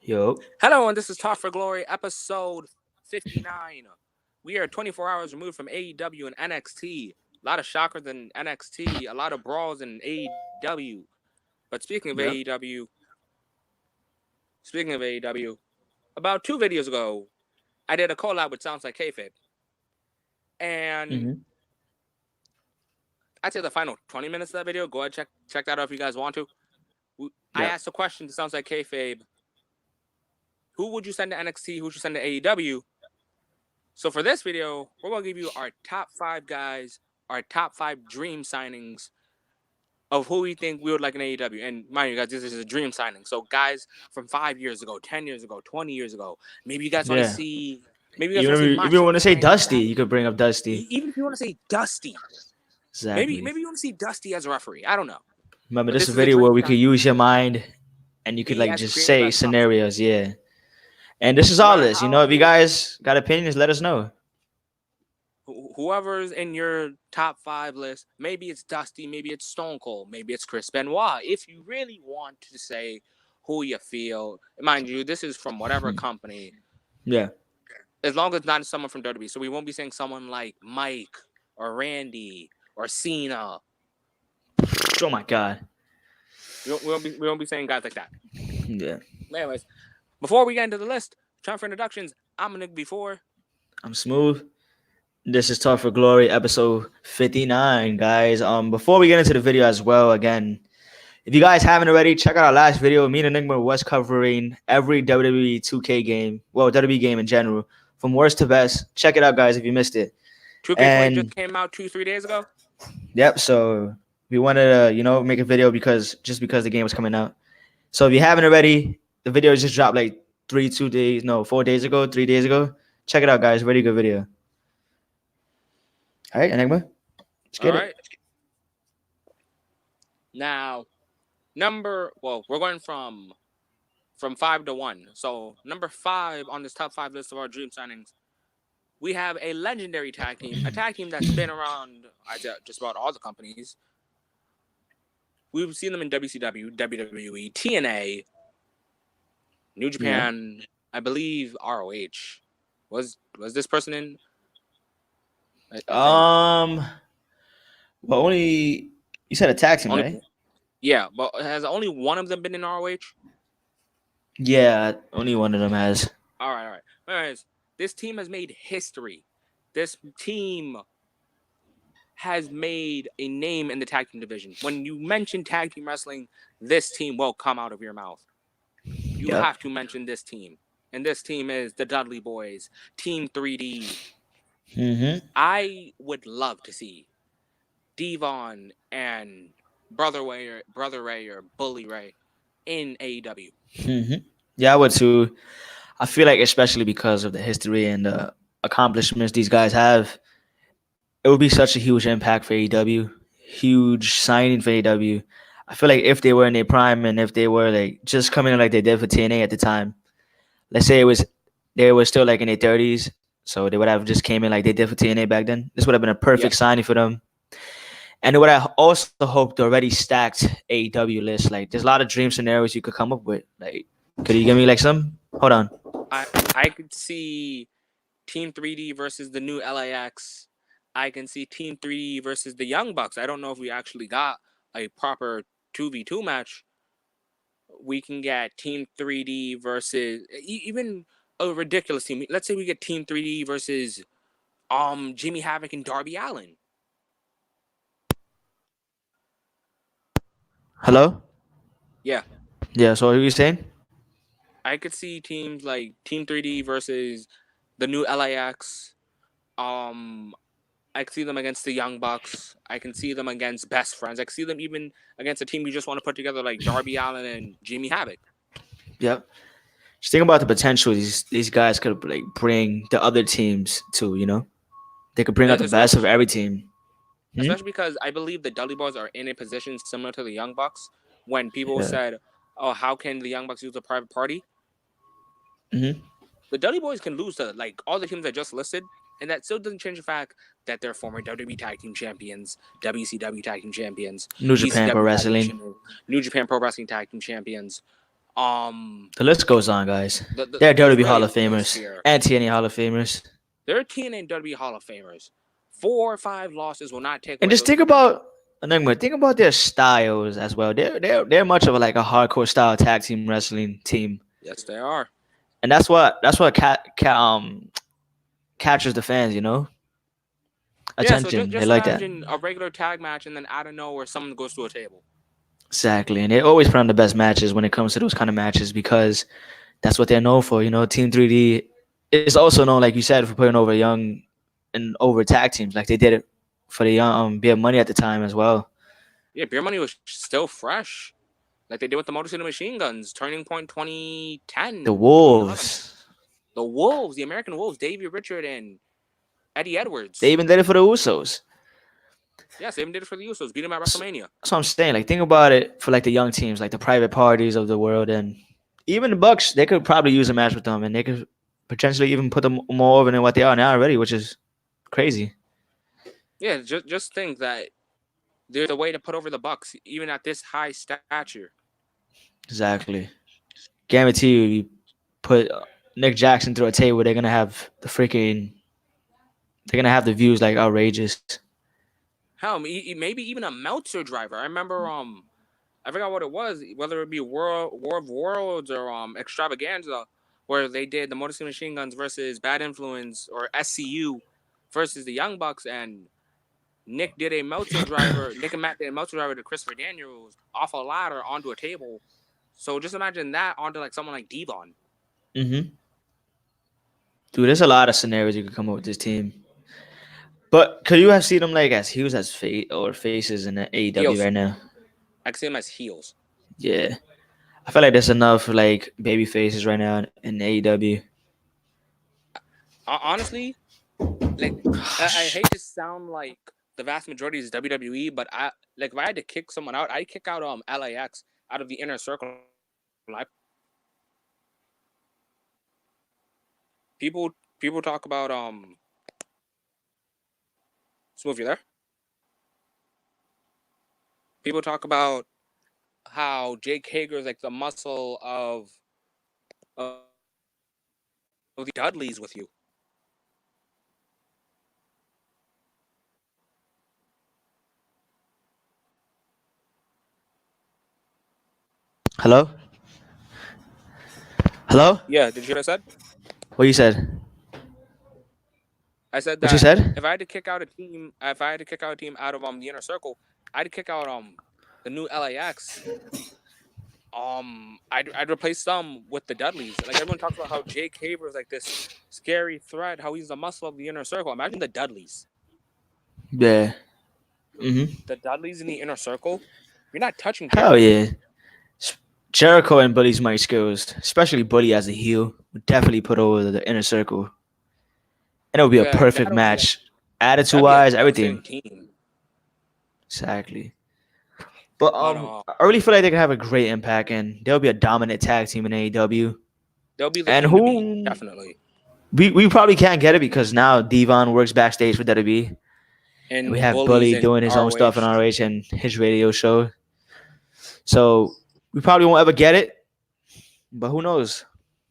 Yo. Hello, and this is Talk for Glory, episode 59. We are 24 hours removed from AEW and NXT. A lot of shockers in NXT, a lot of brawls in AEW. But Yep. speaking of AEW, about 2 videos ago, I did a collab with Sounds Like Kayfabe. And hmm I'd say the final 20 minutes of that video, go ahead, check that out if you guys want to. I Yep. asked a question to Sounds Like Kayfabe, who would you send to NXT, who would you send to AEW? So for this video, we're going to give you our top 5 guys, our top 5 dream signings of who we think we would like in AEW. And mind you guys, this is a dream signing. So guys from 5 years ago, 10 years ago, 20 years ago, maybe you guys want to Yeah. see, maybe you guys Even want to see if you Macho want to say Man, Dusty, you could bring up Dusty. even if you want to say Dusty, maybe Exactly. you want to see Dusty as a referee. I don't know. Remember, But this is this a is a video where dream we could signing. use your mind and you could Be like as just creative say as possible. scenarios. Yeah. And this is No all matter this. If you how guys got opinions, let us know. whoever's in your top 5 list, maybe it's Dusty, maybe it's Stone Cold, maybe it's Chris Benoit. If you really want to say who you feel, mind you, this is from whatever company, Yeah. as long as it's not someone from WWE. So we won't be saying someone like Mike or Randy or Cena. Oh my God. We won't be saying guys like that. Yeah. Anyways, before we get into the list, time for introductions. I'm Nick before. I'm smooth. This is Talk for Glory, episode 59, guys. Before we get into the video as well, again, if you guys haven't already, check out our last video. Me and Enigma was covering every WWE 2K game, well, WWE game in general, from worst to best. Check it out, guys, if you missed it. 2K20 just And came out 3 days ago. yep, so we wanted to, make a video because the game was coming out. So if you haven't already, the video just dropped like 4 days ago, 3 days ago. Check it out, guys. Very good video. All right, Enigma, let's All get it. right. Now, we're going from 5 to 1. So number 5 on this top 5 list of our dream signings, we have a legendary tag team, a tag team that's been around just about all the companies. We've seen them in WCW, WWE, TNA, New Yeah. Japan, I believe ROH. Was this person in? I think Well, only you said a tag team, only right? yeah, but has only one of them been in ROH? Yeah, only one of them has. All right. Anyways, this team has made history. This team has made a name in the tag team division. When you mention tag team wrestling, this team will come out of your mouth. You Yep. have to mention this team. And this team is the Dudley Boys, Team 3D. Mm-hmm. I would love to see Devon and Brother Ray or Bully Ray in AEW. Mm-hmm. Yeah, I would too. I feel like, especially because of the history and the accomplishments these guys have, it would be such a huge impact for AEW. Huge signing for AEW. I feel like if they were in their prime and if they were like just coming in like they did for TNA at the time, let's say they were still like in their 30s, so they would have just came in like they did for TNA back then. This would have been a Yep. perfect signing for them. And it would have also hoped the already stacked AEW list. Like, there's a lot of dream scenarios you could come up with. Like, could you give me like some? Hold on. I could see Team 3D versus the new LAX. I can see Team 3D versus the Young Bucks. I don't know if we actually got a proper 2v2 match. We can get Team 3D versus even a ridiculous team. Let's say we get Team 3D versus Jimmy Havoc and Darby Allin. Hello? Yeah. Yeah, so what are you saying? I could see teams like Team 3D versus the new LAX. I could see them against the Young Bucks. I can see them against Best Friends. I could see them even against a team you just want to put together like Darby Allin and Jimmy Havoc. Yep. Just think about the potential these guys could like bring the other teams to, They could bring out the best of every team. Hmm? Especially because I believe the Dudley Boys are in a position similar to the Young Bucks when people Yeah. said, "Oh, how can the Young Bucks use a private party?" Mm-hmm. The Dudley Boys can lose to like all the teams I just listed, and that still doesn't change the fact that they're former WWE Tag Team Champions, WCW Tag Team Champions, New Japan Pro ECW Tag Team Wrestling. Champions, New Japan Pro Wrestling Tag Team Champions. Um, The list goes on, guys. They're there's WWE really Hall a of list Famers here. and TNA Hall of Famers. They're TNA and WWE Hall of Famers. 4 or 5 losses will not take And away just those think credentials. about think about their styles as well. They're much of a, like a hardcore style tag team wrestling team, Yes, they are. and that's what captures the fans. You know, Yeah, so attention. They just like that. imagine a regular tag match and then out of nowhere someone goes to a table. Exactly, and they always put on the best matches when it comes to those kind of matches because that's what they're known for. You know, Team 3D is also known, like you said, for putting over young and over tag teams. Like they did it for the young Beer Money at the time as well. Yeah, Beer Money was still fresh. Like they did with the Motor City Machine Guns, Turning Point 2010, The 2011. Wolves. The Wolves, the American Wolves, Davey Richard and Eddie They Edwards. even did it for the Usos. Yes, they even did it for the Usos, beat them at WrestleMania. That's what I'm saying. Like think about it for like the young teams, like the private parties of the world, and even the Bucks. They could probably use a match with them, and they could potentially even put them more over than what they are now already, which is crazy. Yeah, just think that there's a way to put over the Bucks, even at this high stature. Exactly. Guarantee you put Nick Jackson through a table, they're gonna have the views like outrageous. Hell, maybe even a Meltzer driver. I remember, I forgot what it was, whether it be War of Worlds or Extravaganza, where they did the Motor City Machine Guns versus Bad Influence or SCU versus the Young Bucks, and Nick did a Meltzer driver. Nick and Matt did a Meltzer driver to Christopher Daniels off a ladder onto a table. So just imagine that onto like someone like Devon. Mm-hmm. Dude, there's a lot of scenarios you could come up with this team. But could you have seen them like as heels as faces in the AEW Heels. right now? I can see them as heels. Yeah. I feel like there's enough like baby faces right now in AEW. Honestly, like I hate to sound like the vast majority is WWE, but I like if I had to kick someone out, I'd kick out LAX out of the inner circle. People talk about Smooth, you there? People talk about how Jake Hager is like the muscle of the Dudleys with you. Hello? Hello? Yeah, did you hear what I said? What you said? I said What you that said? if I had to kick out a team, if I had to kick out a team out of the inner circle, I'd kick out the new LAX. I'd replace them with the Dudleys. Like everyone talks about how Jake Haber is like this scary threat, how he's the muscle of the inner circle. Imagine the Dudleys. Yeah. Mm-hmm. The Dudleys in the inner circle. You're not touching Hell Jericho. yeah. Jericho and Buddy's mic skills, especially Buddy as a heel, would definitely put over the inner circle. And it would be a Yeah, perfect match. Attitude that'd be a wise, devastating everything. team. Exactly. But But I really feel like they can have a great impact and they'll be a dominant tag team in AEW. they'll be the And team to beat, who definitely. we probably can't get it because now Devon works backstage for WWE. And we And have bullies Bully in doing his own stuff in ROH. ROH and his radio show. So we probably won't ever get it. But who knows?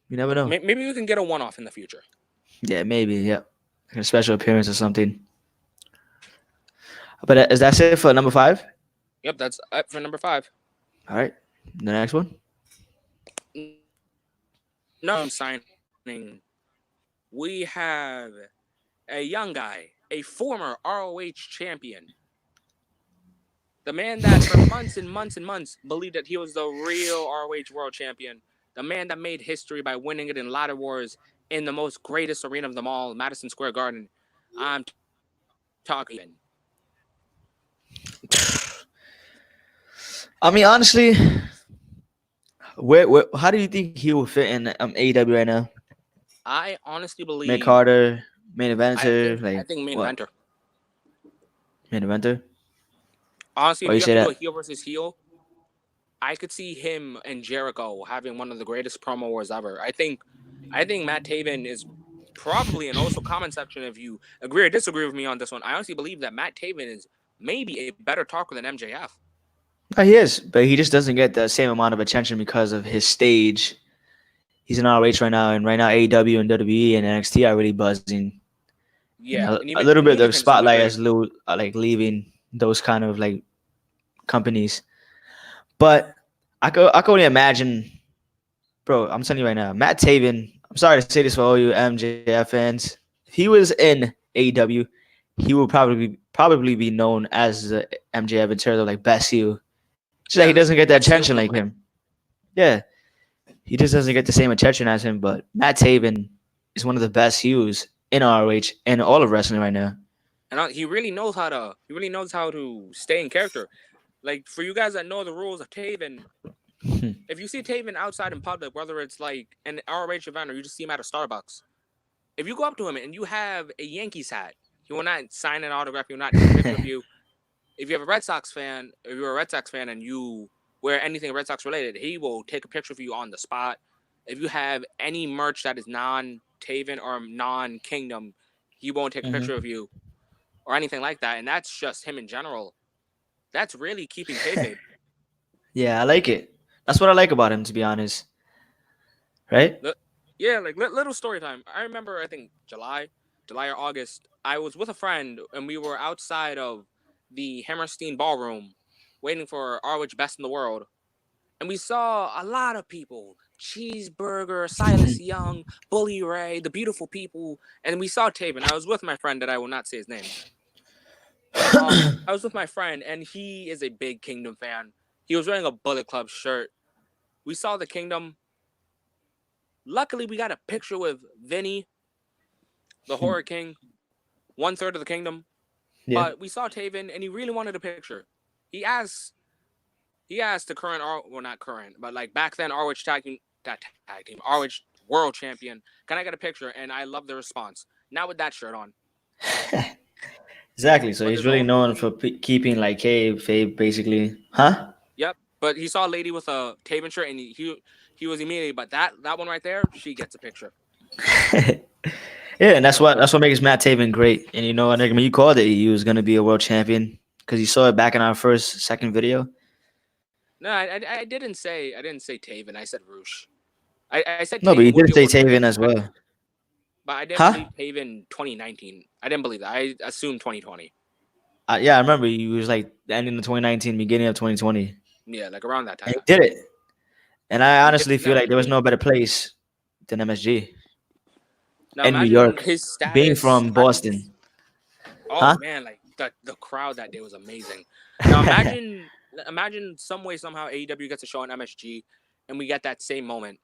You never know. Maybe we can get a one-off in the future. Yeah, maybe. Yeah. Like a special appearance or something. But is that it for number 5? Yep, that's up for number 5. All right. The next one. No signing. We have a young guy, a former ROH champion. The man that for months and months and months believed that he was the real ROH world champion. The man that made history by winning it in ladder wars in the most greatest arena of them all, Madison Square Garden. I'm talking. I mean, honestly, how do you think he will fit in AEW right now? I honestly believe Mick Carter, main eventer, I think main eventer. Main eventer. Honestly, Why if you you say have to that? do a heel versus heel, I could see him and Jericho having one of the greatest promo wars ever. I think Matt Taven is probably, and also comment section if you agree or disagree with me on this one. I honestly believe that Matt Taven is maybe a better talker than MJF. He is, but he just doesn't get the same amount of attention because of his stage. He's in ROH right now, and right now AEW and WWE and NXT are really buzzing. And Yeah, and a even little bit New of Japan is spotlight literally is like leaving those kind of like companies. But I could only imagine, bro. I'm telling you right now, Matt Taven. I'm sorry to say this for all you MJF fans. If he was in AEW, he would probably be known as the MJF in terms of like best heel. Just that yeah, he like doesn't get the best heel attention in the like brand. him. Yeah, he just doesn't get the same attention as him. But Matt Taven is one of the best heels in ROH and all of wrestling right now. And he really knows how to stay in character. Like for you guys that know the rules of Taven, if you see Taven outside in public, whether it's like an ROH event or you just see him at a Starbucks, if you go up to him and you have a Yankees hat, he will not sign an autograph. He will not take a picture of you. If you have a Red Sox fan, if you're a Red Sox fan and you wear anything Red Sox related, he will take a picture of you on the spot. If you have any merch that is non-Taven or non-Kingdom, he won't take a Mhm. picture of you or anything like that. And that's just him in general. That's really keeping kayfabe. Yeah, I like it. That's what I like about him, to be honest. Right? Yeah, like little story time. I remember, I think July or August. I was with a friend and we were outside of the Hammerstein Ballroom, waiting for ROH Best in the World, and we saw a lot of people. Cheeseburger, Silas Young, Bully Ray, the beautiful people, and we saw Taven. I was with my friend that I will not say his name. I was with my friend, and he is a big Kingdom fan. He was wearing a Bullet Club shirt. We saw the Kingdom. Luckily, we got a picture with Vinny, the Horror King, 1/3 of the Kingdom. Yeah. But we saw Taven, and he really wanted a picture. He asked, he asked the current, well, not current, but like back then, ROH tag team, ROH World Champion, can I get a picture? And I love the response. Not with that shirt on, Exactly. So but he's there's really known only for keeping like kayfabe, basically. Huh? yep. But he saw a lady with a Taven shirt, and he was immediately. But that one right there, she gets a picture. Yeah, and that's what makes Matt Taven great. And you know, I think when you called it, he was gonna be a world champion because you saw it back in our second video. No, I didn't say Taven. I said Roosh. I said No, but Taven you would did be a say world champion, Taven as well. but I didn't Huh? believe Taven 2019. I didn't believe that. I assumed 2020. Yeah, I remember you was like the ending of 2019, beginning of 2020, Yeah, like around that and he time. did it. And I He did honestly feel like there was exactly. no better place than MSG Now in New imagine York, his being status. from Imagine his. Boston. Oh Huh? man, like the crowd that day was amazing. Now imagine some way somehow AEW gets a show on MSG, and we get that same moment.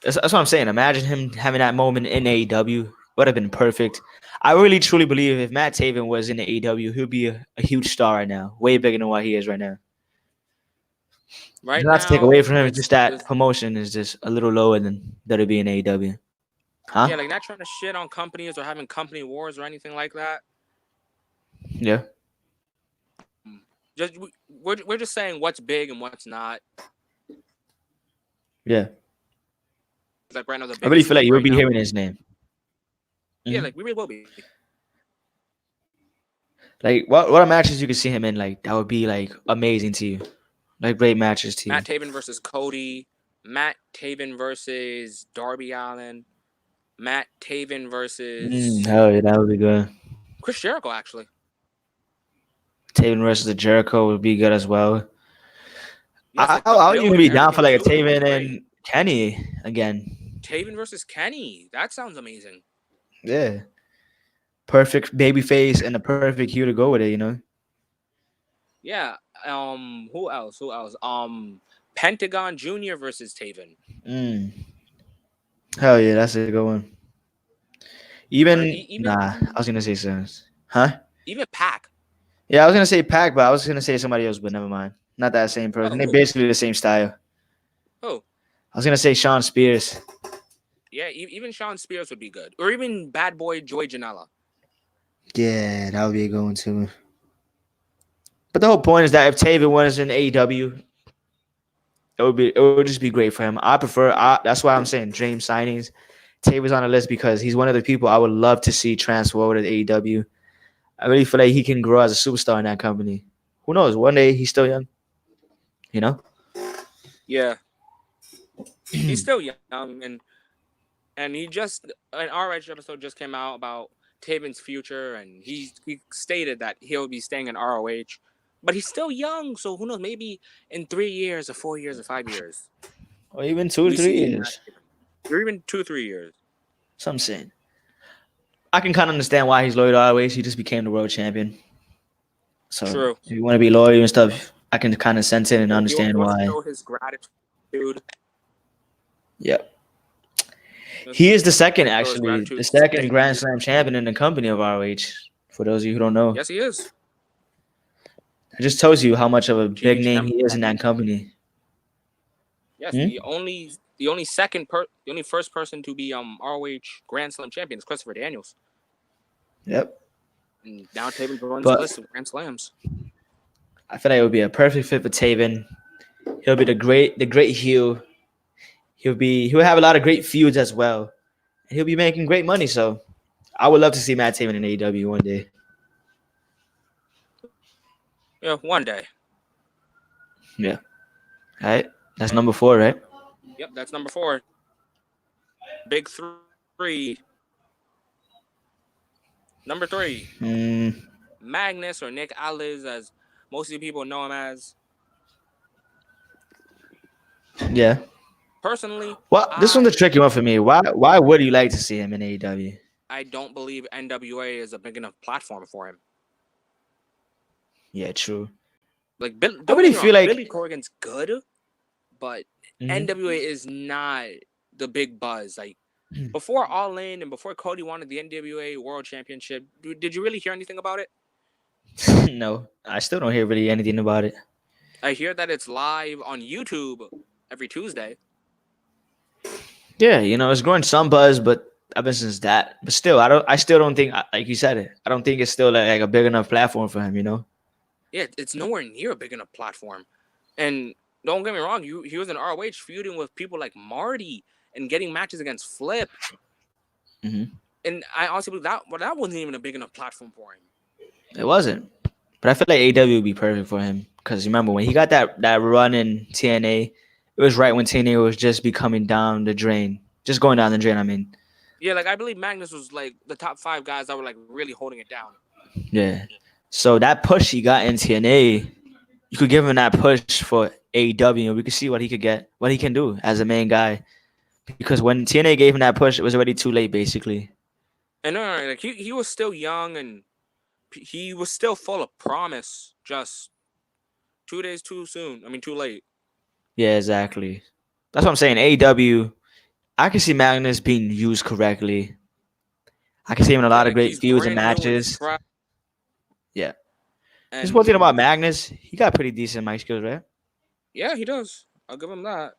That's what I'm saying. Imagine him having that moment in AEW. Would have been perfect. I really truly believe if Matt Taven was in AEW, he'd be a huge star right now, way bigger than what he is right now. Right Not to take away now, from him, it's it's just that this. promotion is just a little lower than that would be in AEW. Huh? Yeah, like not trying to shit on companies or having company wars or anything like that. Yeah. Just we're just saying what's big and what's not. Yeah. Like right now, the I really biggest feel like thing you'll right be now. hearing his name. Yeah, Mhm. like we really will be. Like what matches you could see him in, like that would be like amazing to you. Like great matches to you. Matt Taven versus Cody. Matt Taven versus Darby Allin. Matt Taven versus Hell yeah, that would be good. Chris Jericho, actually. Taven versus the Jericho would be good as well. Yes, like the I would build even and be down for everything like a to it would be Taven great. and Kenny again. Taven versus Kenny. That sounds amazing. Yeah. Perfect baby face and a perfect hue to go with it, you know? Yeah. Who else? Who else? Pentagon Jr. versus Taven. Mm. Hell yeah, that's a good one. Or Even nah, I even was gonna say Suns. Huh? even Pac. Yeah, I was gonna say Pac, but I was gonna say somebody else, but never mind. Not that same person. Oh, They're who? basically the same style. Who? I was gonna say Sean Spears. Yeah, even Sean Spears would be good. Or even Bad Boy Joy Janela. Yeah, that would be a good one too. But the whole point is that if Taven was in AEW, it would just be great for him. That's why I'm saying dream signings. Taven's on the list because he's one of the people I would love to see transfer over to AEW. I really feel like he can grow as a superstar in that company. who knows? One day he's still young. You know. Yeah, he's still young, and he just an RH episode just came out about Taven's future, and he stated that he'll be staying in ROH, but he's still young, so who knows? Maybe in 3 years, or 4 years, or 5 years, Or even two or we three see Matt years. Taven, or even 2 3 years. So I'm saying. I can kind of understand why he's loyal to ROH. He just became the world champion. So True. if you want to be loyal and stuff, I can kind of sense it and Yeah, he understand wants to why. show his gratitude. Yep. He Just is the second, show his actually, the gratitude, second staying Grand loyal. Slam champion in the company of ROH. For those of you who don't know, Yes, he is. it just tells you how much of a big name G-Champ. he is in that company. Yes, Hmm? the only first person to be ROH Grand Slam champion is Christopher Daniels, Yep. and now Taven joins the But list of Grand Slams. I feel like it would be a perfect fit for Taven. He'll be the great heel. He'll have a lot of great feuds as well. And he'll be making great money. So I would love to see Matt Taven in AEW one day. Yeah, one day. Yeah. All right. That's number 4, right? Yep, that's number 4. Big three. Number 3, Mm, Magnus or Nick Aldis, as most of the people know him as. yeah. Personally, Well, this one's a tricky one for me. Why would you like to see him in AEW? I don't believe NWA is a big enough platform for him. Yeah, true. Like, I don't get really me feel wrong, like Billy Corgan's good, but Mhm. NWA is not the big buzz. Like, before All In and before Cody wanted the NWA World Championship, did you really hear anything about it? no, I still don't hear really anything about it. I hear that it's live on YouTube every Tuesday. Yeah, it's growing some buzz, but ever since that, but still, I still don't think, like you said it. I don't think it's still like a big enough platform for him. Yeah, it's nowhere near a big enough platform. And don't get me wrong, he was in ROH feuding with people like Marty and getting matches against Flip. Hmm. And I honestly believe that wasn't even a big enough platform for him. It wasn't, but I feel like AEW would be perfect for him because remember when he got that run in TNA, it was right when TNA was just becoming down the drain, just going down the drain. I mean, Yeah, like I believe Magnus was like the top 5 guys that were like really holding it down. yeah. So that push he got in TNA, you could give him that push for AEW, and we could see what he could get, what he can do as a main guy. Because when TNA gave him that push, it was already too late, basically. And no, like he was still young and he was still full of promise. Just 2 days too soon. I mean, too late. Yeah, exactly. That's what I'm saying. AEW, I can see Magnus being used correctly. I can see him in a Yeah, lot of like great he's feuds and brand new and matches. fresh. Yeah. There's one And thing about Magnus. He got pretty decent mic skills, right? yeah, he does. I'll give him that.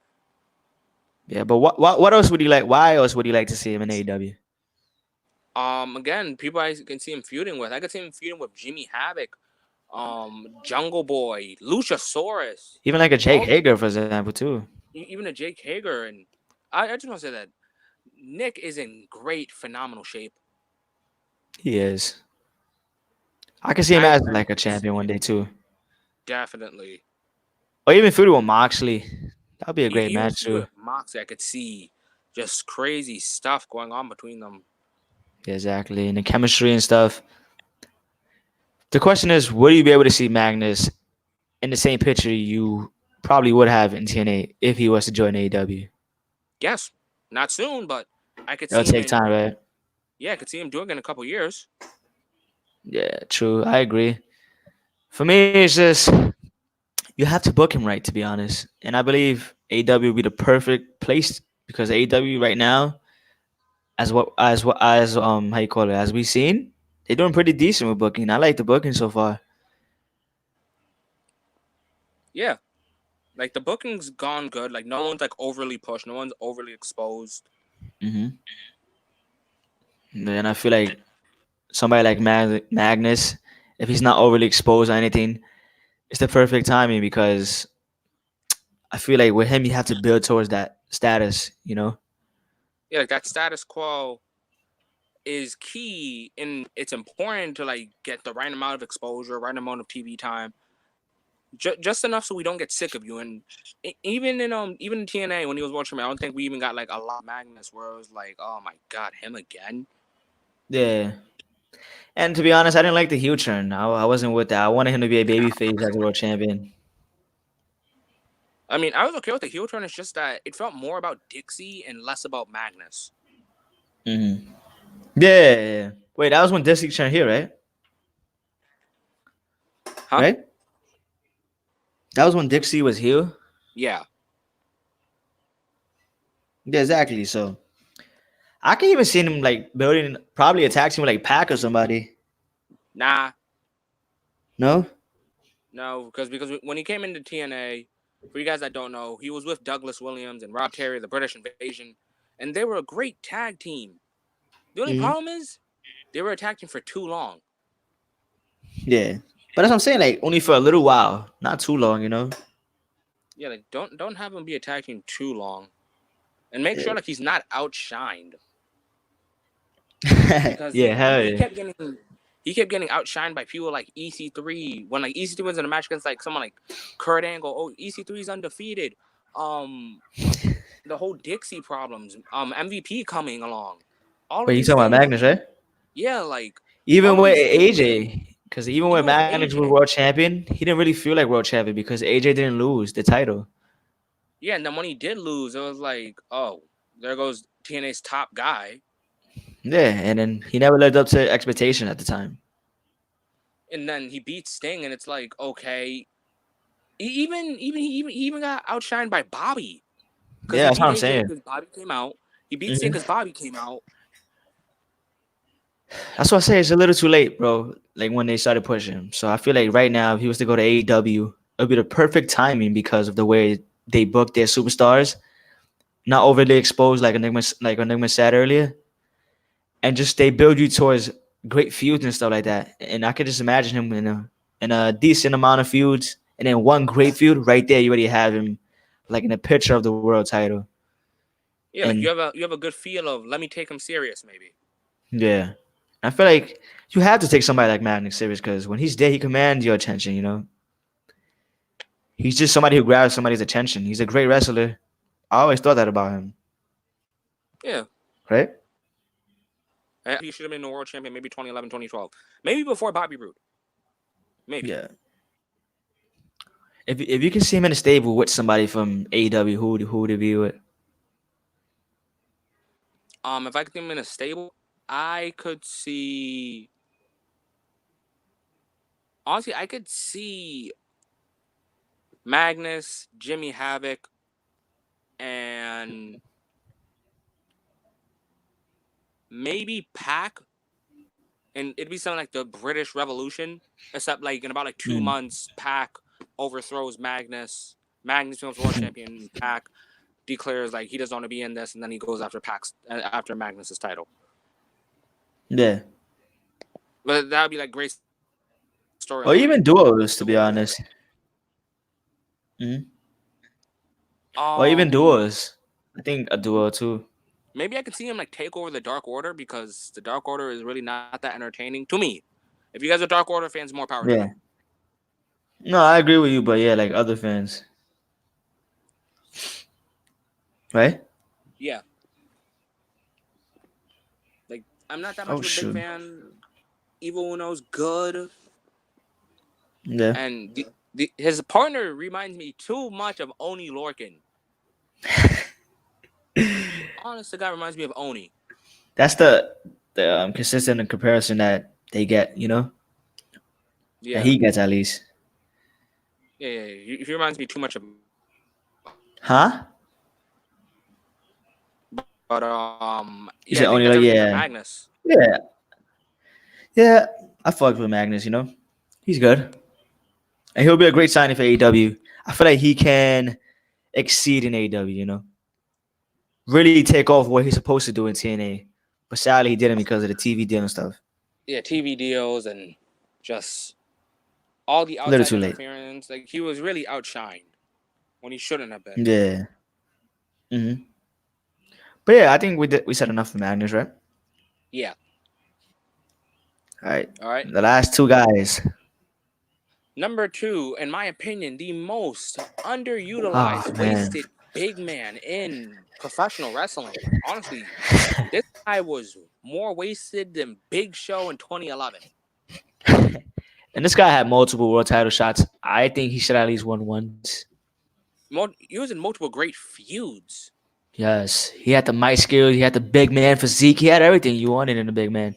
Yeah, but what else would you like? Why else would you like to see him in AEW? Again, people I can see him feuding with. I could see him feuding with Jimmy Havoc, Jungle Boy, Luchasaurus, Even like a Jake all Hager, for example, too. even a Jake Hager. And I just want to say that Nick is in great, phenomenal shape. He is. I can see him as like a champion one day too, Definitely. or even feuding with Moxley. That'd be a great Even match feuding too. with Moxley, I could see just crazy stuff going on between them. Yeah, exactly, and the chemistry and stuff. The question is, would you be able to see Magnus in the same picture you probably would have in TNA if he was to join AEW? Yes, not soon, but I could It'll see him take in. time, right? Yeah, I could see him doing it in a couple years. Yeah, true. I agree. For me, it's just you have to book him right, to be honest. And I believe AEW would be the perfect place because AEW right now, as how you call it, as we've seen, they're doing pretty decent with booking. I like the booking so far. Yeah, like the booking's gone good. Like no one's like overly pushed. No one's overly exposed. Hmm. And I feel like somebody like Magnus, if he's not overly exposed or anything, it's the perfect timing because I feel like with him, you have to build towards that status. Yeah, like that status quo is key, and it's important to like get the right amount of exposure, right amount of TV time. just enough so we don't get sick of you. And even in TNA when he was watching me, I don't think we even got like a lot of Magnus where it was like, oh my god, him again. Yeah. And to be honest, I didn't like the heel turn. I wasn't with that. I wanted him to be a babyface as a world champion. I mean, I was okay with the heel turn. It's just that it felt more about Dixie and less about Magnus. Mm-hmm. Yeah. Wait, that was when Dixie turned heel, right? Huh? Right? That was when Dixie was heel. Yeah. Yeah, exactly. So I can even see him like building probably a tag team with like Pac or somebody. Nah. No? No, because when he came into TNA, for you guys that don't know, he was with Douglas Williams and Rob Terry, the British Invasion, and they were a great tag team. The only Mm-hmm. problem is they were a tag team for too long. Yeah. But that's what I'm saying, like only for a little while. Not too long, you know? Yeah, like don't have him be a tag team too long, and make Yeah. sure like he's not outshined because Yeah, hell he yeah. kept getting outshined by people like EC3 when like EC3 was in a match against like someone like Kurt Angle. Oh, EC3 is undefeated. Um, the whole Dixie problems. MVP coming along. All of Wait, you these talking about things. Magnus, right? Yeah, like Even all of with these things. AJ, because even when Even with Magnus was AJ. world champion, he didn't really feel like world champion because AJ didn't lose the title. Yeah, and then when he did lose, it was like, oh, there goes TNA's top guy. Yeah, and then he never lived up to expectation at the time. And then he beats Sting, and it's like, okay. He even got outshined by Bobby because Yeah, he that's what beat I'm AJ saying. because Bobby came out. He beat Sting Hmm. because Bobby came out. That's what I say. It's a little too late, bro. Like when they started pushing him. So I feel like right now, if he was to go to AEW, it would be the perfect timing because of the way they book their superstars, not overly exposed like Enigma said earlier, and just they build you towards great feuds and stuff like that. And I could just imagine him in a decent amount of feuds, and then one great feud right there. You already have him like in a picture of the world title. Yeah, like And you have a good feel of let me take him serious maybe. yeah, I feel like you have to take somebody like Magnus serious because when he's there, he commands your attention. You know, he's just somebody who grabs somebody's attention. He's a great wrestler. I always thought that about him, Yeah, right? he should have been the world champion maybe 2011, 2012, maybe before Bobby Roode, maybe. Yeah. If you can see him in a stable with somebody from AEW, who would it be with? If I could think him in a stable, I could see. Honestly, I could see Magnus, Jimmy Havoc, and maybe Pac, and it'd be something like the British Revolution, except like in about like 2 months, Pac overthrows Magnus. Magnus becomes world champion. Pac declares like he doesn't want to be in this, and then he goes after Magnus's title. Yeah. But that would be like great Or even storyline duos, to to be go with. honest. Mhm. Or even Um, duos. I think a duo too. Maybe I could see him like take over the Dark Order because the Dark Order is really not that entertaining to me. If you guys are Dark Order fans, more power to Yeah. you. No, I agree with you, but yeah, like other fans, right? Yeah, like I'm not that much Oh of a big shoot. fan. Evil Uno's good, Yeah. and his partner reminds me too much of Oni Lorcan. Honest to God, reminds me of Oni. That's the consistent comparison that they get, that Yeah, he gets at least. yeah. He reminds me too much of. Huh? But You yeah, said I think only that's like everything for yeah, Magnus. yeah, yeah. I fucked with Magnus. He's good, and he'll be a great signing for AEW. I feel like he can exceed in AEW. Really take off what he's supposed to do in TNA, but sadly he didn't because of the TV deal and stuff. Yeah, TV deals and just all the A little outside too late. interference. Like he was really outshined when he shouldn't have been. Yeah. Hmm. But yeah, I think we said enough for Magnus, right? Yeah. All right. All right. The last two guys. Number 2, in my opinion, the most Oh underutilized, man. wasted big man in professional wrestling. Honestly, this guy was more wasted than Big Show in 2011. And this guy had multiple world title shots. I think he should at least won once. He was in multiple great feuds. Yes, he had the mic skills. He had the big man physique. He had everything you wanted in a big man.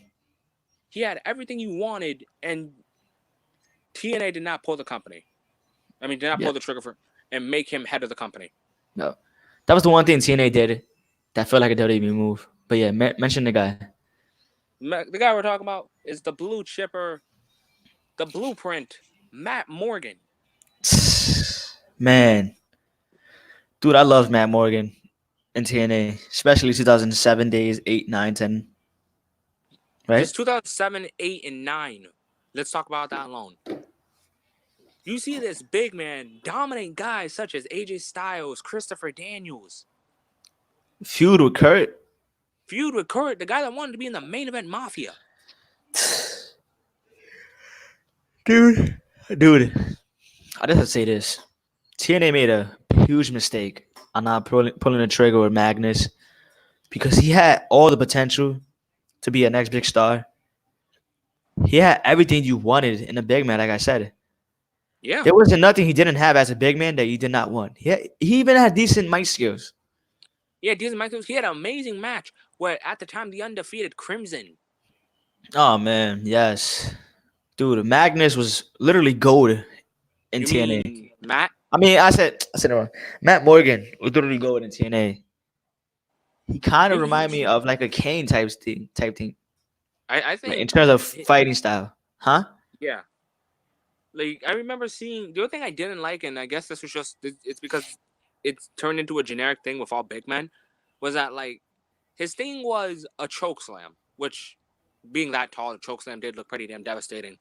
He had everything you wanted, and TNA did not pull the company. I mean, did not Yeah, pull the trigger for and make him head of the company. no, that was the one thing TNA did that felt like a WWE move. But yeah, mention the guy. The guy we're talking about is the blue chipper, the blueprint, Matt Morgan. Man, dude, I love Matt Morgan in TNA, especially 2007 days, 8, 9, 10. Right? Just 2007, 8, and 9. Let's talk about that alone. You see this big man dominate guys such as AJ Styles, Christopher Daniels. Feud with Kurt. Feud with Kurt, the guy that wanted to be in the main event Mafia. Dude, I just have to say this. TNA made a huge mistake on not pulling the trigger with Magnus because he had all the potential to be a next big star. He had everything you wanted in a big man, like I said. Yeah. There wasn't nothing he didn't have as a big man that you did not want. He even had decent mic skills. Yeah, decent mic skills. He had an amazing match where at the time the undefeated Crimson. Oh man, yes. Dude, Magnus was literally gold in You TNA. mean Matt? I said it wrong. Matt Morgan was literally gold in TNA. He kind of reminded me of like a Kane type thing. I think In terms of fighting style. Huh? Yeah. Like, I remember seeing the only thing I didn't like, and I guess this was just it's because it's turned into a generic thing with all big men, was that like his thing was a choke slam, which being that tall, a choke slam did look pretty damn devastating.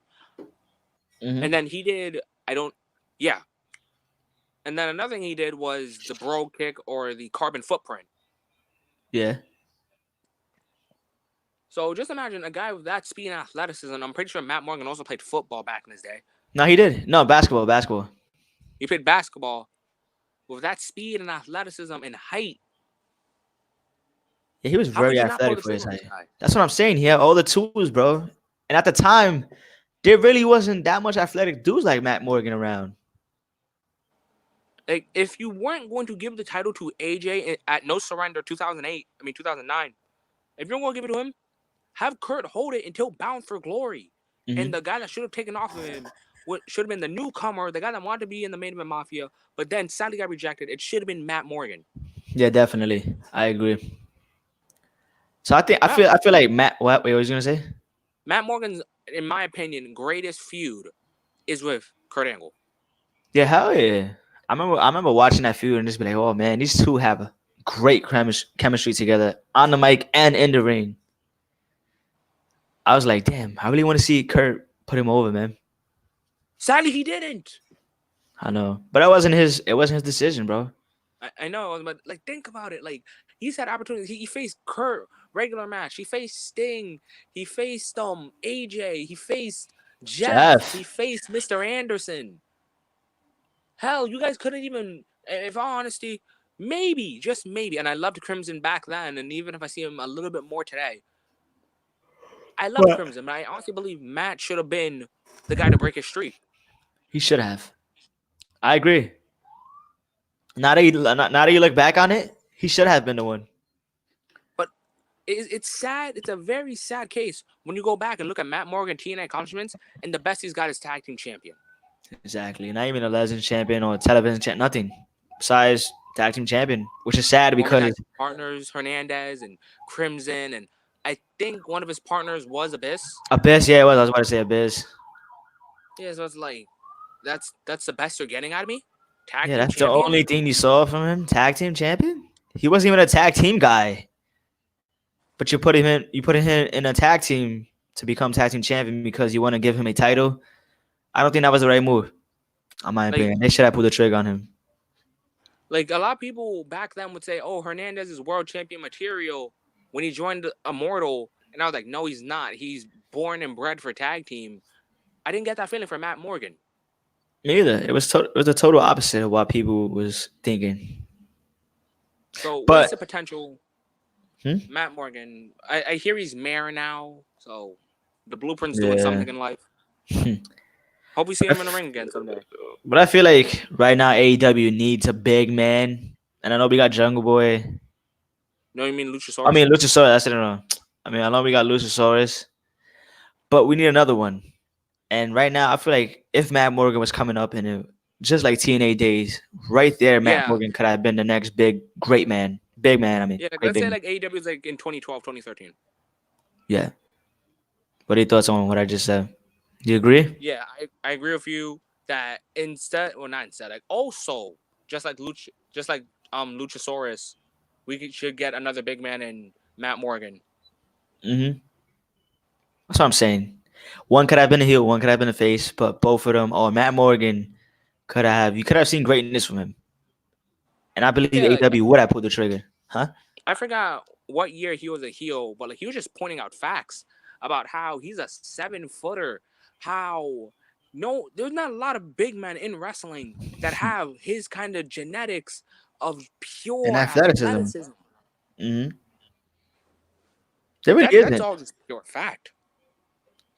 Mm-hmm. And then he did yeah. And then another thing he did was the bro kick or the carbon footprint. Yeah. So just imagine a guy with that speed and athleticism. I'm pretty sure Matt Morgan also played football back in his day. No, he did. No, basketball. He played basketball with that speed and athleticism and height. Yeah, he was How could very you not pull athletic the for his trigger on height. this guy? That's what I'm saying. He had all the tools, bro. And at the time, there really wasn't that much athletic dudes like Matt Morgan around. Like, if you weren't going to give the title to AJ at No Surrender 2009, if you're going to give it to him, have Kurt hold it until Bound for Glory. Mm-hmm. And the guy that should have taken off of him should have been the newcomer, the guy that wanted to be in the main event Mafia, but then sadly got rejected. It should have been Matt Morgan. Yeah, definitely. I agree. So I feel like Matt. What was you gonna say? Matt Morgan's, in my opinion, greatest feud is with Kurt Angle. Yeah, hell yeah. I remember watching that feud and just be like, oh man, these two have a great chemistry together on the mic and in the ring. I was like, damn, I really want to see Kurt put him over, man. Sadly, he didn't. I know, but it wasn't his decision, bro. I know, but like, think about it. Like, he's had opportunities. He faced Kurt regular match. He faced Sting. He faced AJ. He faced Jeff. He faced Mr. Anderson. Hell, you guys couldn't even, if all honesty, maybe, just maybe. And I loved Crimson back then, and even if I see him a little bit more today, I love Crimson, but I honestly believe Matt should have been the guy to break his streak. He should have. I agree. Now that you look back on it, he should have been the one. But it's sad. It's a very sad case when you go back and look at Matt Morgan TNA accomplishments, and the best he's got is tag team champion. Exactly. Not even a legend champion or a television champion. Nothing besides tag team champion, which is sad because partners Hernandez and Crimson, and I think one of his partners was Abyss. Abyss, yeah, it was. I was about to say Abyss. Yeah, so it's like that's the best you're getting out of me. Tag team that's champion? The only thing you saw from him. Tag team champion. He wasn't even a tag team guy. But you put him in a tag team to become tag team champion because you want to give him a title. I don't think that was the right move. In my opinion, they should have pulled the trigger on him. Like, a lot of people back then would say, "Oh, Hernandez is world champion material when he joined Immortal," and I was like, "No, he's not. He's born and bred for tag team." I didn't get that feeling from Matt Morgan. Me either. It was the total opposite of what people was thinking. So what is But the potential hmm? Matt Morgan? I hear he's mayor now, so the blueprint's doing Yeah. something in life. Hope we see But him in the ring again someday. I feel like right now AEW needs a big man, and I know we got Jungle Boy. No, you mean I Luchasaurus? mean Luchasaurus. I said no. I mean I know we got Luchasaurus, but we need another one. And right now I feel like if Matt Morgan was coming up in it, just like TNA days, right there, Matt Yeah, Morgan could have been the next big great man, big man. I mean, yeah. Like, great let's big say man. like AEW is like in 2012, 2013. Yeah. What are your thoughts on what I just said? Do you agree? Yeah, I agree with you that instead, well, not instead, like also just like Luchasaurus, should get another big man in Matt Morgan. Mm-hmm. That's what I'm saying. One could have been a heel, one could have been a face, but both of them, or Matt Morgan could have you could have seen greatness from him. And I believe Yeah, like AW would have pulled the trigger. Huh? I forgot what year he was a heel, but like he was just pointing out facts about how he's a 7-footer, how no, there's not a lot of big men in wrestling that have his kind of genetics of And pure athleticism. athleticism. Mm-hmm. There Like really that's isn't. all just pure fact.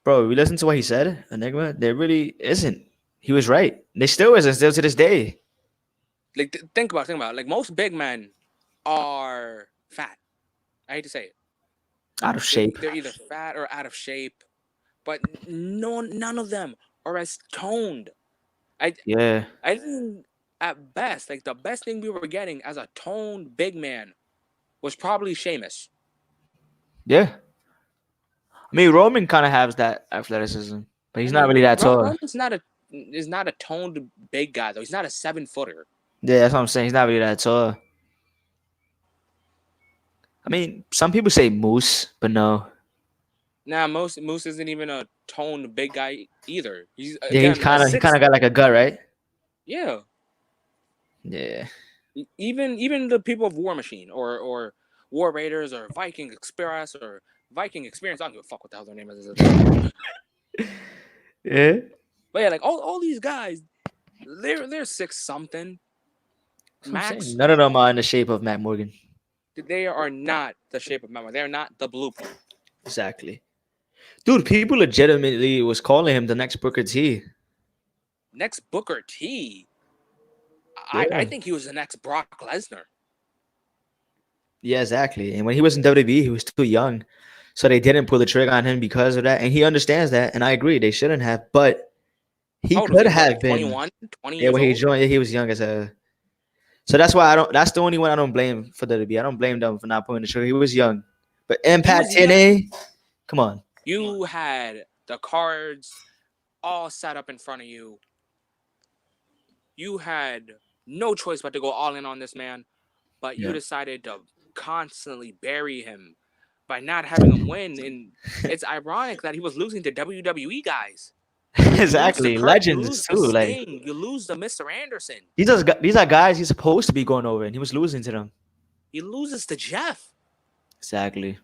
Bro, we listen to what he said, Enigma. There really isn't. He was right. They still isn't, still to this day. Like think about it. Like most big men are fat. I hate to say it. Out of shape. They're either fat or out of shape, but none of them are as toned. I Yeah. I think at best, like the best thing we were getting as a toned big man was probably Sheamus. Yeah. I mean, Roman kind of has that athleticism, but I he's not mean, really that tall. Roman's not a toned big guy though. He's not a 7-footer. Yeah, that's what I'm saying. He's not really that tall. I mean, some people say Moose, but no. Nah, Moose isn't even a toned big guy either. He's Yeah, again a he kind six. of got like a gut, right? Yeah, Yeah. even the people of War Machine or War Raiders or Viking Express or Viking Experience. I don't give a fuck what the hell their name is at this point. Yeah. But yeah, like all these guys, they're 6 something That's what I'm saying. max. None of them are in the shape of Matt Morgan. They are not the shape of Memo. They're not the blueprint. Exactly. Dude, people legitimately was calling him the next Booker T. Next Booker T. I Yeah. think he was the next Brock Lesnar. Yeah, exactly. And when he was in WWE, he was too young. So they didn't pull the trigger on him because of that. And he understands that. And I agree, they shouldn't have. But he How old was could he? What, have like been. 21, 20 Yeah, years when he old? joined, yeah, he was young as a. So that's why I don't. That's the only one I don't blame for WWE. I don't blame them for not pulling the trigger. He was young. But He Impact was young. 10A, come on. You had the cards all set up in front of you. You had no choice but to go all in on this man, but you Yeah. decided to constantly bury him by not having him win. And it's ironic that he was losing to WWE guys. You lose to Exactly. Kurt, you Legends lose to too. Like Sting, you lose to Mr. Anderson. these are guys he's supposed to be going over, and he was losing to them. He loses to Jeff. Exactly.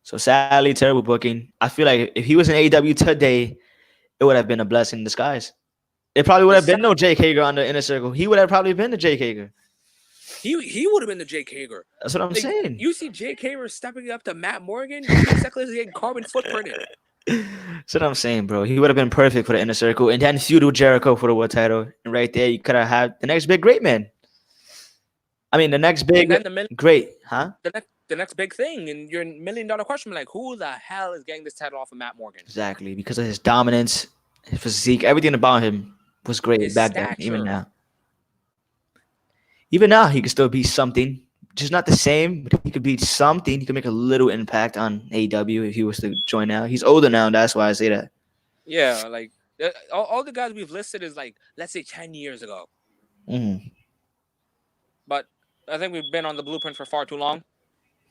So sadly, terrible booking. I feel like if he was in AEW today, it would have been a blessing in disguise. It probably would The have been sad, no Jake Hager on the inner circle. He would have probably been the Jake Hager. he would have been the Jake Hager. That's what I'm Like saying. you see Jake Hager stepping up to Matt Morgan 2 seconds getting carbon footprinted. That's what I'm saying, bro. He would have been perfect for the inner circle, and then feud with Jericho for the world title. And right there, you could have had the next big great man. I mean, the next And big then great, huh? the next big thing, and your $1 million question, like who the hell is getting this title off of Matt Morgan? Exactly, because of his dominance, his physique, everything about him was great His back then, even stature. now. Even now, he could still be something. Just not the same, but he could be something. He could make a little impact on AEW if he was to join now. He's older now, and that's why I say that. Yeah, like all the guys we've listed is like, let's say 10 years ago. Mm-hmm. But I think we've been on the blueprint for far too long.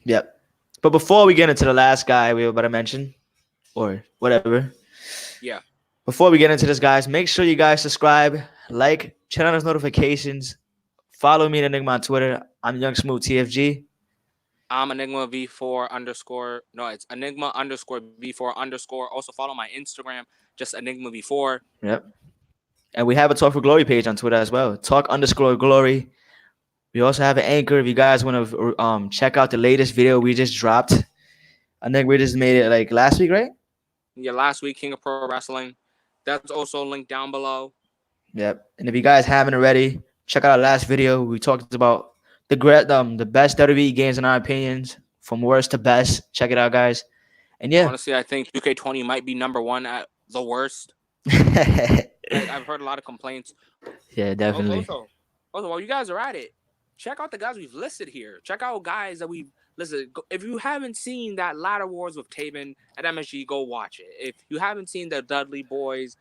Yep. But before we get into the last guy we were about to mention, or whatever, Yeah. before we get into this, guys, make sure you guys subscribe, like, turn on those notifications, follow me at Enigma on Twitter. I'm Young Smooth TFG. I'm Enigma V4 underscore. No, it's Enigma underscore V4 underscore. Also follow my Instagram, just Enigma V4. Yep. And we have a Talk for Glory page on Twitter as well. Talk_Glory. We also have an anchor if you guys want to check out the latest video we just dropped. I think we just made it like last week, right? Yeah, last week, King of Pro Wrestling. That's also linked down below. Yep. And if you guys haven't already, check out our last video. We talked about the best WWE games in our opinions, from worst to best. Check it out, guys. And yeah. Honestly, I think 2K20 might be number one at the worst. I've heard a lot of complaints. Yeah, definitely. Also, while you guys are at it, check out the guys we've listed here. Check out guys that we've listed. If you haven't seen that Ladder Wars with Taven at MSG, go watch it. If you haven't seen the Dudley Boys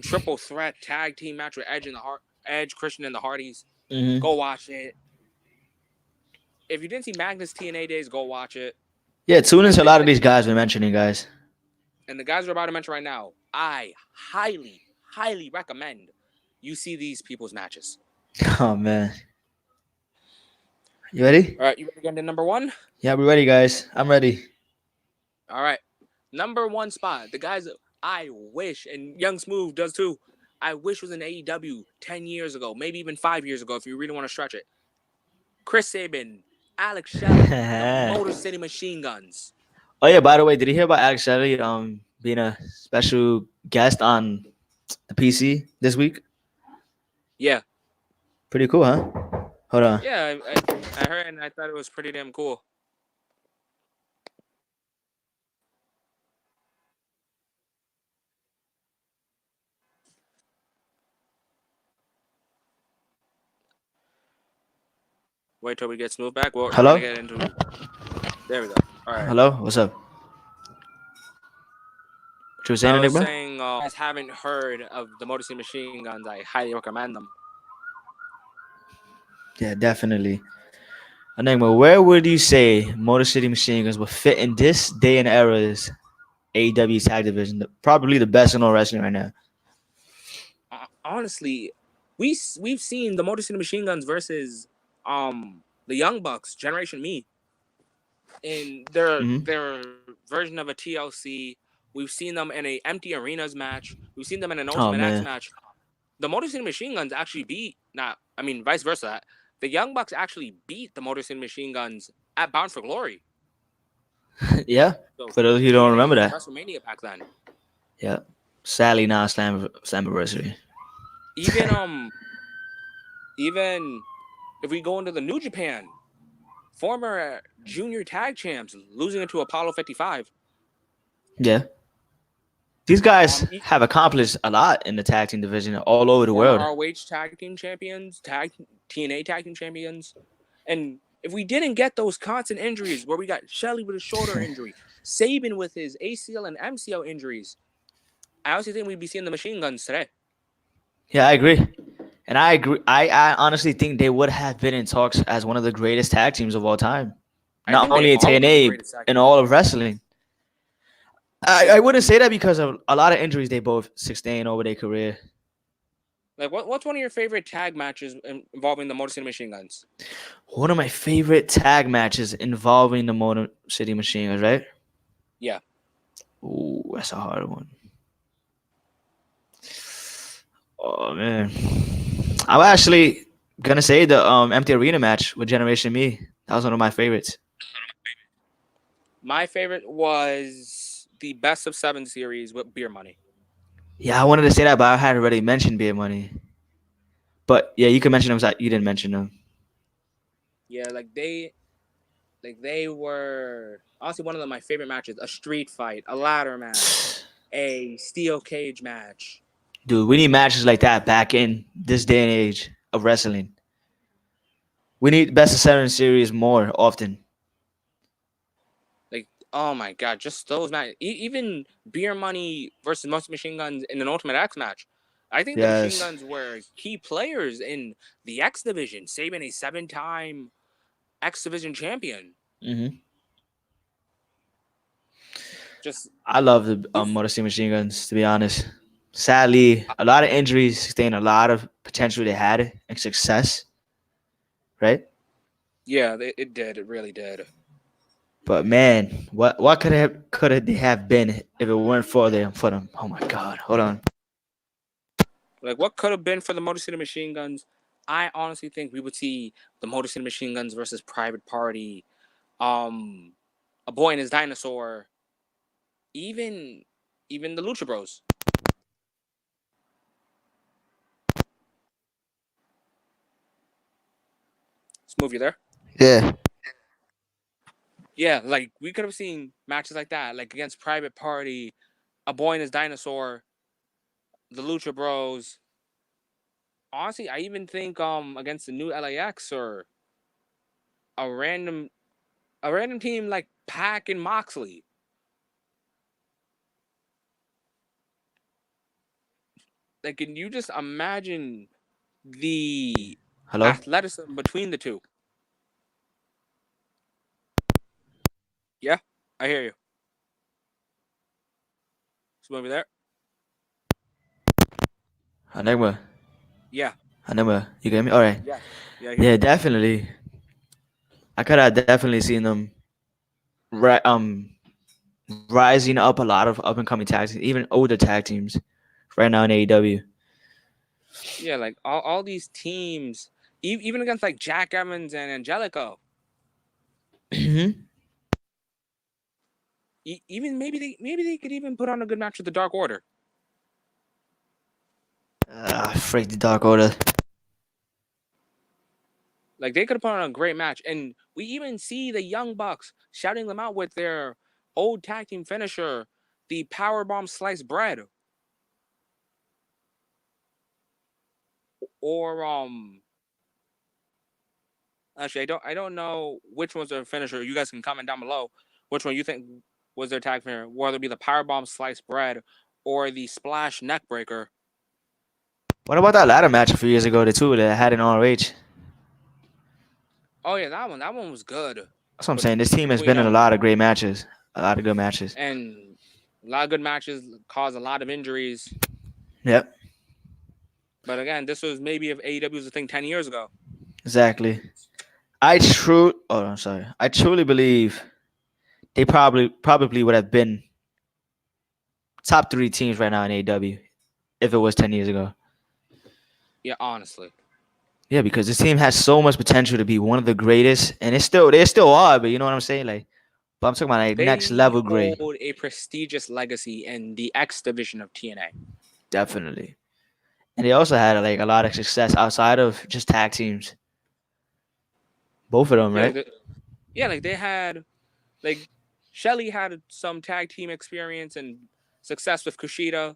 triple threat tag team match with Edge, Christian, and the Hardys, go watch it. If you didn't see Magnus TNA Days, go watch it. Yeah, tune into a lot of these guys we're mentioning, guys. And the guys we're about to mention right now, I highly, highly recommend you see these people's matches. Oh, man. You ready? All right, you ready to get into number one? Yeah, we're ready, guys. I'm ready. All right. Number one spot. The guys I wish, and Young Smooth does too, I wish was in AEW 10 years ago, maybe even 5 years ago if you really want to stretch it. Chris Sabin, Alex Shelley, the Motor City Machine Guns. Oh, yeah, by the way, did you hear about Alex Shelley being a special guest on the PC this week? Yeah. Pretty cool, huh? Hold on. Yeah, I heard and I thought it was pretty damn cool. Wait till we get Smooth back. We're Hello? gonna get into. There we go. All right. Hello? What's up? What you were saying, I was bro? saying, if you guys haven't heard of the Motor City Machine Guns, I highly recommend them. Yeah, definitely. Enigma, where would you say Motor City Machine Guns would fit in this day and era's AEW tag division? Probably the best in all wrestling right now. Honestly, we've seen the Motor City Machine Guns versus the Young Bucks, Generation Me, in their version of a TLC. We've seen them in a empty arenas match. We've seen them in an Ultimate X match. The Motor City Machine Guns actually vice versa. The Young Bucks actually beat the Motor City Machine Guns at Bound for Glory. Yeah, so, for those who don't remember that. WrestleMania back then. Yeah, sadly not Slammiversary. Even if we go into the New Japan, former junior tag champs losing it to Apollo 55. Yeah. These guys have accomplished a lot in the tag team division all over the world. ROH tag team champions, TNA tag team champions. And if we didn't get those constant injuries where we got Shelley with a shoulder injury, Sabin with his ACL and MCL injuries, I honestly think we'd be seeing the Machine Guns today. Yeah, I agree. And I agree. I honestly think they would have been in talks as one of the greatest tag teams of all time. Not only in TNA, in all of wrestling. I wouldn't say that because of a lot of injuries they both sustained over their career. Like, what's one of your favorite tag matches involving the Motor City Machine Guns? One of my favorite tag matches involving the Motor City Machine Guns, right? Yeah. Ooh, that's a hard one. Oh, man. I'm actually going to say the empty arena match with Generation Me. That was one of my favorites. My favorite was the Best of 7 series with Beer Money. Yeah, I wanted to say that, but I had already mentioned Beer Money. But yeah, you can mention them. You didn't mention them. Yeah, they were honestly one of my favorite matches. A street fight, a ladder match, a steel cage match. Dude, we need matches like that back in this day and age of wrestling. We need Best of 7 series more often. Oh my God, just those matches. Even Beer Money versus Motor Machine Guns in an Ultimate X match. I think the Machine Guns were key players in the X division, Sabin a 7-time X division champion. Mm-hmm. I love the Motor City Machine Guns, to be honest. Sadly, a lot of injuries sustained a lot of potential they had and success. Right? Yeah, it did. It really did. But man, what could they have been if it weren't for them? Oh my God! Hold on. Like what could have been for the Motor City Machine Guns. I honestly think we would see the Motor City Machine Guns versus Private Party, um, a Boy and His Dinosaur, even even the Lucha Bros. Smooth, you there? Yeah. Yeah, like we could have seen matches like that, like against Private Party, a Boy and His Dinosaur, the Lucha Bros. Honestly, I even think against the new LAX or a random a random team like Pac and Moxley. Like, can you just imagine the Hello. athleticism between the two? Yeah, I hear you. Smooth, you there? Enigma. Yeah, Enigma. You get me? All right. yeah, yeah, I hear Yeah, you. definitely. I could have definitely seen them right rising up a lot of up and coming tag teams, even older tag teams right now in AEW. Yeah, like all these teams, even against like Jack Evans and Angelico, even maybe they could even put on a good match with the Dark Order. Freak the Dark Order. Like they could have put on a great match, and we even see the Young Bucks shouting them out with their old tag team finisher, the Powerbomb Sliced Bread, or actually I don't know which one's their finisher. You guys can comment down below which one you think was their tag finisher, whether it be the Powerbomb Sliced Bread or the Splash Neckbreaker. What about that ladder match a few years ago, the two that I had in ROH? Oh yeah, that one was good, That's what I'm but saying. This team has between been in a lot of great matches, a lot of good matches. and a lot of good matches caused a lot of injuries. Yep, But again, this was maybe if AEW was a thing 10 years ago. exactly. Oh, I'm sorry. I truly believe they probably would have been top three teams right now in AEW if it was 10 years ago. Yeah, honestly. Yeah, because this team has so much potential to be one of the greatest, and they still are. But you know what I'm saying, like, but I'm talking about like next They level great, hold a prestigious legacy in the X division of TNA. definitely. And they also had like a lot of success outside of just tag teams. Both of them, Yeah, right? like they had like Shelly had some tag team experience and success with Kushida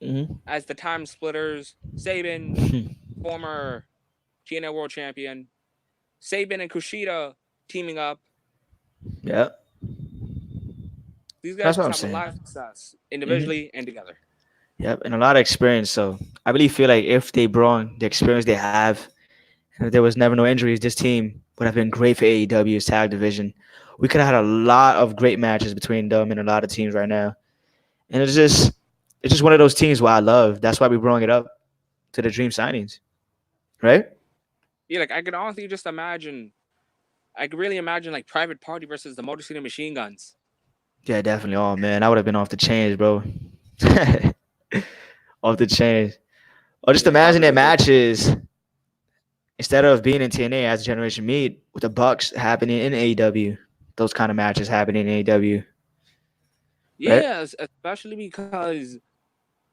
Mm-hmm. as the time splitters. Sabin, former TNA World Champion. Sabin and Kushida teaming up. Yeah, These guys that's what just I'm have a saying. lot of success Mm-hmm. individually and together. Yep, and a lot of experience. So I really feel like if they brought the experience they have, and if there was never no injuries, this team would have been great for AEW's tag division. We could have had a lot of great matches between them and a lot of teams right now. And it's just one of those teams where I love. That's why we brought it up to the Dream Signings, right? Yeah, like I could honestly just imagine. I could really imagine like Private Party versus the Motor City Machine Guns. Yeah, definitely. Oh man, I would have been off the chains, bro. Off the chains. Or just Yeah, that imagine would their have been great. matches instead of being in TNA as a generation meet with the Bucks happening in AEW. Those kind of matches happening in AEW, right? Yeah, especially because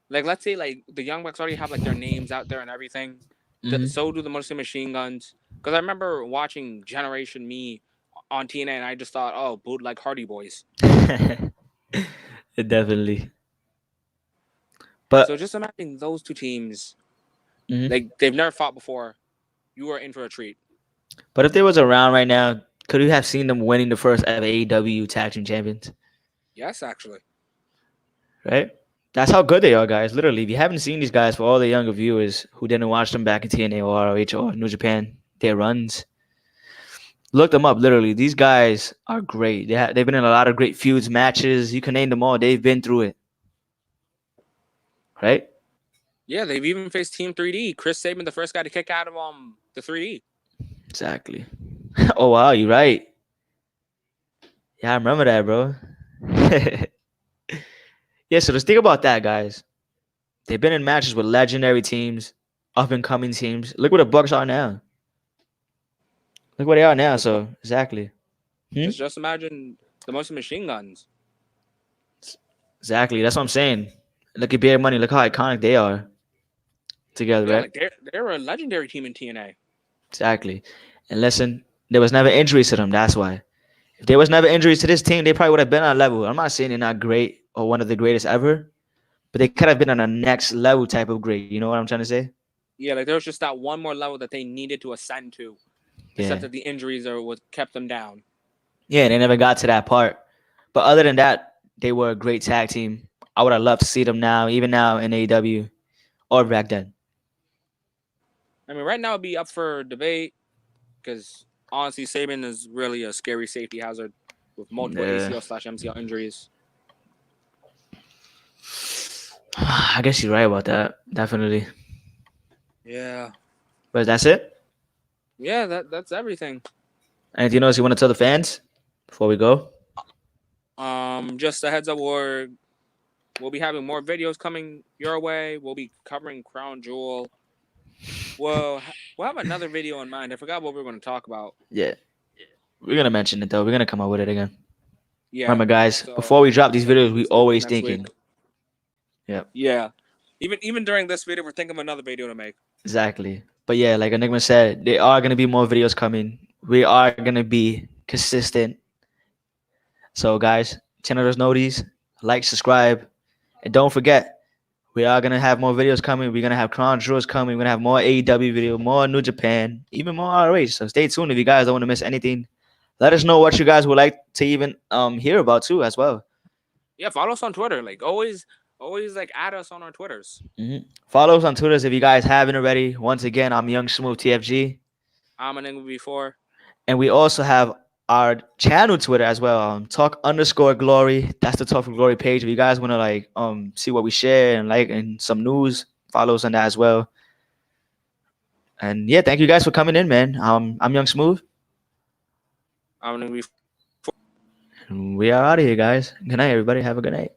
like let's say like the Young Bucks already have like their names out there and everything. Mm-hmm. So do the Motor City Machine Guns. Because I remember watching Generation Me on TNA and I just thought, oh, bootleg Hardy Boys. Definitely. So But just imagine those two teams. mhm. Like they've never fought before. You are in for a treat. But if they was around right now, could you have seen them winning the first ever AEW Tag Team Champions? Yes, actually. Right? That's how good they are, guys. Literally, if you haven't seen these guys, for all the younger viewers who didn't watch them back in TNA or ROH or New Japan, their runs, look them up. Literally, these guys are great. They've been in a lot of great feuds, matches. You can name them all. They've been through it, right? Yeah, they've even faced Team 3D. Chris Sabin, the first guy to kick out of the 3D. Exactly. Oh wow, you're right. Yeah, I remember that, bro. Yeah, so let's think about that, guys. They've been in matches with legendary teams, up and coming teams. Look where the Bucks are now. Look where they are now. Just mo- So exactly. Hmm? just imagine the most machine guns. Exactly. That's what I'm saying. Look at Bear Money. Look how iconic they are together, Yeah, right? like they're a legendary team in TNA. Exactly. And listen, there was never injuries to them. That's why. If there was never injuries to this team, they probably would have been on a level. I'm not saying they're not great or one of the greatest ever, but they could have been on a next level type of great. You know what I'm trying to say? Yeah, like there was just that one more level that they needed to ascend to, except Yeah. that the injuries are what kept them down. Yeah, they never got to that part. But other than that, they were a great tag team. I would have loved to see them now, even now in AEW or back then. I mean, right now it'd be up for debate because honestly, Saban is really a scary safety hazard with multiple Yeah. ACL/MCL injuries. I guess you're right about that. Definitely. Yeah, But that's it. yeah, that's everything. Anything else you want to tell the fans before we go? Just a heads up, we'll be having more videos coming your way. We'll be covering Crown Jewel. We'll have another video in mind. I forgot what we were going to talk about. Yeah. We're gonna mention it though. We're gonna come up with it again. Yeah. Remember, guys, So before we drop these videos, we stay tuned always next week. thinking. Yep. Yeah. Even during this video, we're thinking of another video to make. Exactly. But yeah, like Enigma said, there are gonna be more videos coming. We are gonna be consistent. So guys, channel those noties, like, subscribe, and don't forget, we are gonna have more videos coming. We're gonna have Crown Jewels coming. We're gonna have more AEW video, more New Japan, even more RH. So stay tuned if you guys don't want to miss anything. Let us know what you guys would like to even hear about too as well. Yeah, follow us on Twitter. Like always like add us on our Twitters. Follow us on Twitter if you guys haven't already. Once again, I'm Young Smooth TFG. I'm an English before. And we also have our channel Twitter as well. Talk_glory. That's the Talk for Glory page. If you guys want to like see what we share and like and some news, follow us on that as well. And yeah, thank you guys for coming in, man. I'm Young Smooth. I'm an English. And we are out of here, guys. Good night, everybody. Have a good night.